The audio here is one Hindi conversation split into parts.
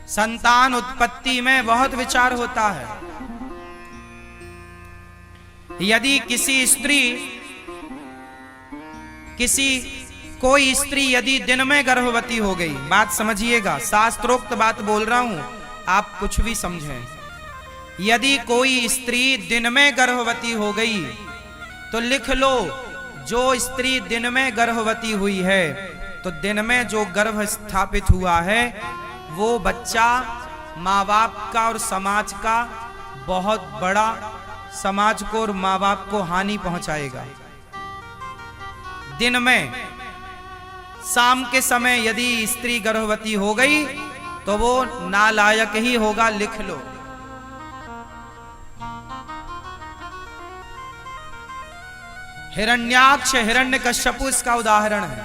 संतान उत्पत्ति में बहुत विचार होता है। यदि कोई स्त्री यदि दिन में गर्भवती हो गई, बात समझिएगा, शास्त्रोक्त बात बोल रहा हूं, आप कुछ भी समझें। यदि कोई स्त्री दिन में गर्भवती हो गई तो लिख लो, जो स्त्री दिन में गर्भवती हुई है तो दिन में जो गर्भ स्थापित हुआ है वो बच्चा माँ बाप का और समाज का बहुत बड़ा, समाज को और माँ बाप को हानि पहुंचाएगा। दिन में शाम के समय यदि स्त्री गर्भवती हो गई तो वो नालायक ही होगा, लिख लो। हिरण्याक्ष हिरण्यकश्यपु इसका उदाहरण है।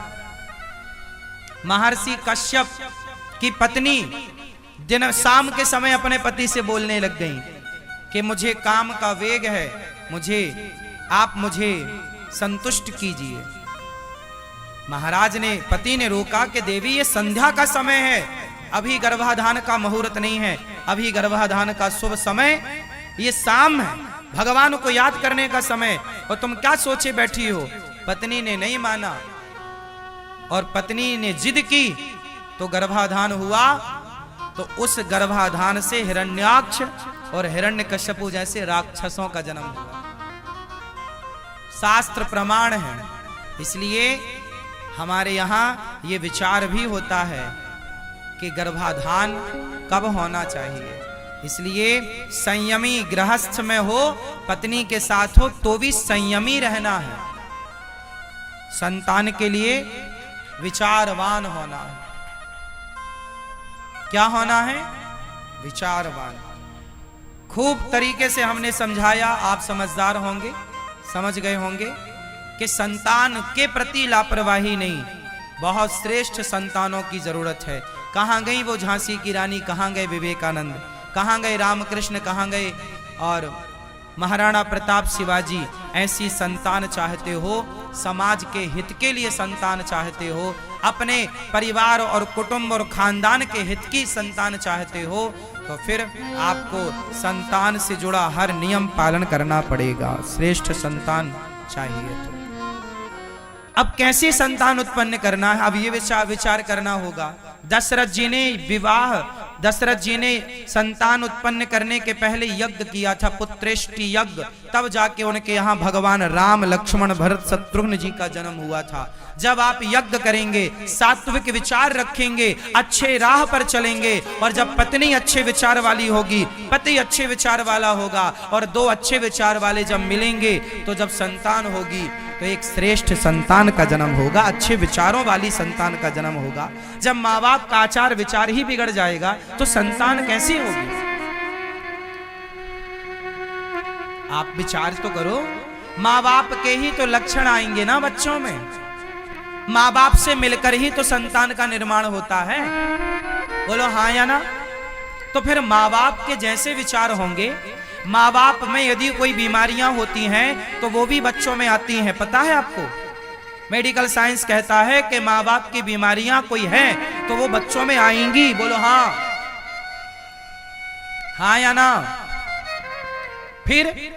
महर्षि कश्यप की पत्नी दिन शाम के समय अपने पति से बोलने लग गई कि मुझे काम का वेग है, आप मुझे संतुष्ट कीजिए। महाराज ने, पति ने रोका कि देवी ये संध्या का समय है, अभी गर्भाधान का मुहूर्त नहीं है, अभी गर्भाधान का शुभ समय ये शाम है, भगवान को याद करने का समय, और तुम क्या सोचे बैठी हो। पत्नी ने नहीं माना और पत्नी ने जिद की तो गर्भाधान हुआ। तो उस गर्भाधान से हिरण्याक्ष और हिरण्यकश्यपु जैसे राक्षसों का जन्म हुआ। शास्त्र प्रमाण है। इसलिए हमारे यहाँ ये विचार भी होता है कि गर्भाधान कब होना चाहिए। इसलिए संयमी गृहस्थ में हो, पत्नी के साथ हो तो भी संयमी रहना है। संतान के लिए विचारवान होना है। क्या होना है? विचारवान। खूब तरीके से हमने समझाया, आप समझदार होंगे, समझ गए होंगे कि संतान के प्रति लापरवाही नहीं, बहुत श्रेष्ठ संतानों की जरूरत है। कहां गई वो झांसी की रानी, कहां गए विवेकानंद, कहां गए रामकृष्ण, कहां गए और महाराणा प्रताप, शिवाजी। ऐसी संतान चाहते हो, समाज के हित के लिए संतान चाहते हो, अपने परिवार और कुटुंब और खानदान के हित की संतान चाहते हो, तो फिर आपको संतान से जुड़ा हर नियम पालन करना पड़ेगा। श्रेष्ठ संतान चाहिए तो अब कैसे संतान उत्पन्न करना है, अब ये विचार करना होगा। दशरथ जी ने संतान उत्पन्न करने के पहले यज्ञ किया था, पुत्रेष्टि यज्ञ, तब जाके उनके यहाँ भगवान राम, लक्ष्मण, भरत, शत्रुघ्न जी का जन्म हुआ था। जब आप यज्ञ करेंगे, सात्विक विचार रखेंगे, अच्छे राह पर चलेंगे, और जब पत्नी अच्छे विचार वाली होगी, पति अच्छे विचार वाला होगा, और दो अच्छे विचार वाले जब मिलेंगे तो जब संतान होगी तो एक श्रेष्ठ संतान का जन्म होगा, अच्छे विचारों वाली संतान का जन्म होगा। जब माँ बाप का आचार विचार ही बिगड़ जाएगा तो संतान कैसी होगी? आप विचार तो करो, माँ बाप के ही तो लक्षण आएंगे ना बच्चों में। माँ बाप से मिलकर ही तो संतान का निर्माण होता है, बोलो हाँ या ना? तो फिर माँ बाप के जैसे विचार होंगे। माँ बाप में यदि कोई बीमारियां होती हैं तो वो भी बच्चों में आती हैं, पता है आपको? मेडिकल साइंस कहता है कि माँ बाप की बीमारियां कोई हैं तो वो बच्चों में आएंगी, बोलो हाँ, हाँ या ना? फिर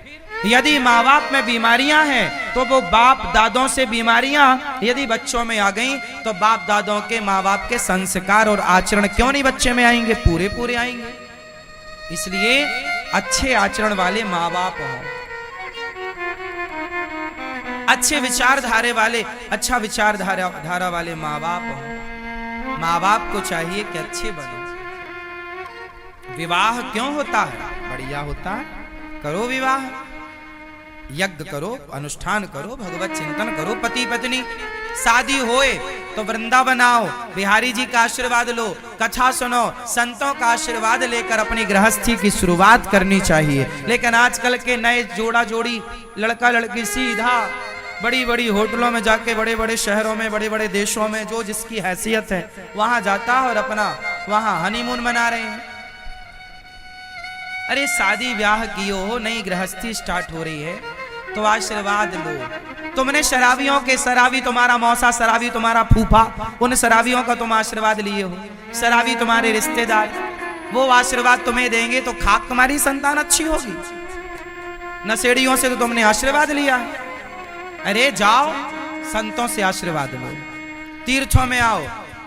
यदि माँ बाप में बीमारियां हैं तो वो बाप दादों से बीमारियां यदि बच्चों में आ गई तो बाप दादों के, माँ बाप के संस्कार और आचरण क्यों नहीं बच्चे में आएंगे? पूरे पूरे आएंगे। इसलिए अच्छे आचरण वाले माँ बाप हो, अच्छे विचारधारे वाले, अच्छा विचारधारा वाले माँ बाप हो। माँ बाप को चाहिए कि अच्छे बनो। विवाह क्यों होता है? बढ़िया होता है, करो विवाह, यज्ञ करो, अनुष्ठान करो, भगवत चिंतन करो। पति पत्नी शादी होए तो वृंदावन आओ, बिहारी जी का आशीर्वाद लो, कथा सुनो, संतों का आशीर्वाद लेकर अपनी गृहस्थी की शुरुआत करनी चाहिए। लेकिन आजकल के नए जोड़ा जोड़ी, लड़का लड़की सीधा बड़ी बड़ी होटलों में जाके, बड़े बड़े शहरों में, बड़े बड़े देशों में, जो जिसकी हैसियत है वहां जाता है और अपना वहां हनीमून मना रहे हैं। अरे शादी ब्याह कियो हो, नई गृहस्थी स्टार्ट हो रही है तो आशीर्वाद लो। तुमने शराबियों के, शराबी तुम्हारा मौसा, शराबी तुम्हारा फूफा, उन शराबियों का तुम आशीर्वाद लिए हो, शराबी तुम्हारे रिश्तेदार, वो आशीर्वाद तुम्हें देंगे तो खाक तुम्हारी संतान अच्छी होगी। नशेड़ियों से तो तुमने आशीर्वाद लिया है। अरे जाओ संतों से आशीर्वाद लो, तीर्थों में आओ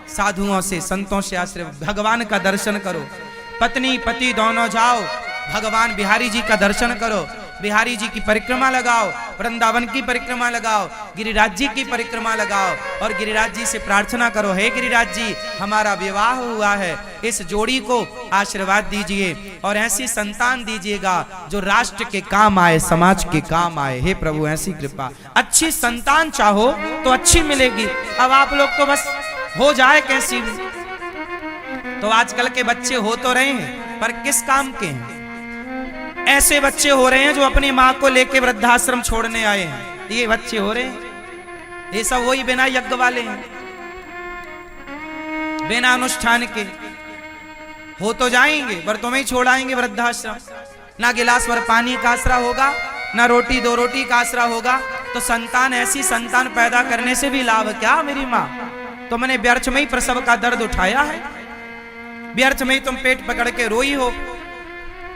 साधुओं से संतों से आशीर्वाद, भगवान का दर्शन करो, पत्नी पति दोनों जाओ, भगवान बिहारी जी का दर्शन करो, बिहारी जी की परिक्रमा लगाओ, वृंदावन की परिक्रमा लगाओ, गिरिराज जी की परिक्रमा लगाओ और गिरिराज जी से प्रार्थना करो, हे गिरिराज जी हमारा विवाह हुआ है, इस जोड़ी को आशीर्वाद दीजिए और ऐसी संतान दीजिएगा जो राष्ट्र के काम आए, समाज के काम आए। हे प्रभु ऐसी कृपा, अच्छी संतान चाहो तो अच्छी मिलेगी। अब आप लोग तो बस हो जाए कैसी भी, तो आजकल के बच्चे हो तो रहे हैं पर किस काम के हैं। ऐसे बच्चे हो रहे हैं जो अपनी माँ को लेके वृद्धाश्रम छोड़ने आए हैं, ये बच्चे हो रहे हैं। ये सब वही बिना यज्ञ वाले हैं, बिना अनुष्ठान के हो तो जाएंगे पर तुम्हें छोड़ आएंगे वृद्धाश्रम। ना गिलास भर पानी का आसरा होगा, ना रोटी दो रोटी का आसरा होगा। तो संतान, ऐसी संतान पैदा करने से भी लाभ क्या मेरी माँ? तुमने व्यर्थ में ही प्रसव का दर्द उठाया है, व्यर्थ में ही तुम पेट पकड़ के रोई हो।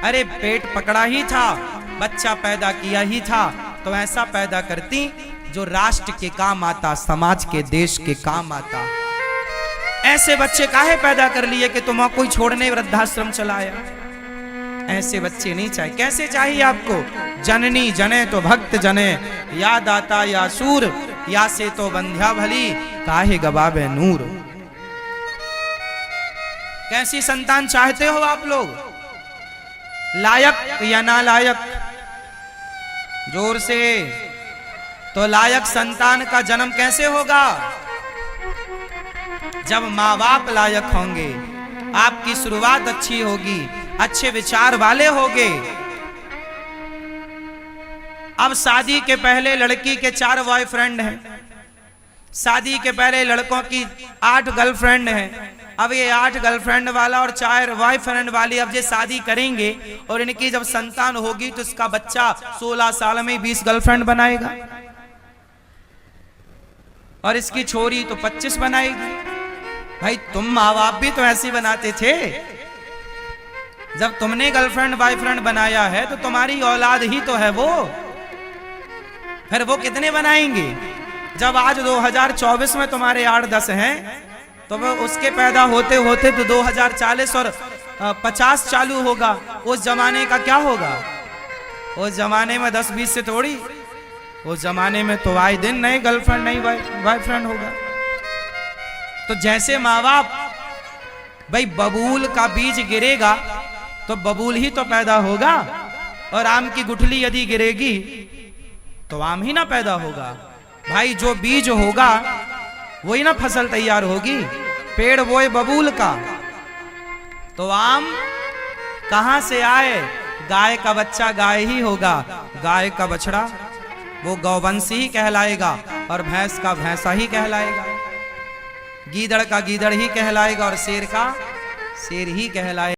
अरे पेट पकड़ा ही था, बच्चा पैदा किया ही था तो ऐसा पैदा करती जो राष्ट्र के काम आता, समाज के देश के काम आता। ऐसे बच्चे काहे पैदा कर लिए कि तुम कोई छोड़ने वृद्धाश्रम चलाया? ऐसे बच्चे नहीं चाहिए। कैसे चाहिए आपको? जननी जने तो भक्त जने, या दाता या सूर, या से तो बंध्या भली, काहे गवावे नूर। कैसी संतान चाहते हो आप लोग? लायक या नालायक? जोर से। तो लायक संतान का जन्म कैसे होगा? जब माँ बाप लायक होंगे, आपकी शुरुआत अच्छी होगी, अच्छे विचार वाले होंगे। अब शादी के पहले लड़की के 4 बॉयफ्रेंड हैं, शादी के पहले लड़कों की 8 गर्लफ्रेंड हैं। अब ये 8 गर्लफ्रेंड वाला और 4 बॉयफ्रेंड वाली अब ये शादी करेंगे और इनकी जब संतान होगी तो इसका बच्चा 16 साल में 20 गर्लफ्रेंड बनाएगा और इसकी छोरी तो 25 बनाएगी। भाई तुम माँ बाप भी तो ऐसे बनाते थे। जब तुमने गर्लफ्रेंड बॉयफ्रेंड बनाया है तो तुम्हारी औलाद ही तो है वो, फिर वो कितने बनाएंगे? जब आज 2024 में तुम्हारे 8-10 हैं तो वो उसके पैदा होते होते तो 2040 और 50 चालू होगा। उस जमाने का क्या होगा? उस जमाने में 10-20 से थोड़ी, उस जमाने में तो आए दिन नए गर्लफ्रेंड नई बॉयफ्रेंड होगा। तो जैसे माँ बाप, भाई बबूल का बीज गिरेगा तो बबूल ही तो पैदा होगा, और आम की गुठली यदि गिरेगी तो आम ही ना पैदा होगा। भाई जो बीज होगा वही ना फसल तैयार होगी। पेड़ बोए बबूल का तो आम कहां से आए? गाय का बच्चा गाय ही होगा, गाय का बछड़ा वो गौवंशी ही कहलाएगा और भैंस का भैंसा ही कहलाएगा, गीदड़ का गीदड़ ही कहलाएगा और शेर का शेर ही कहलाएगा।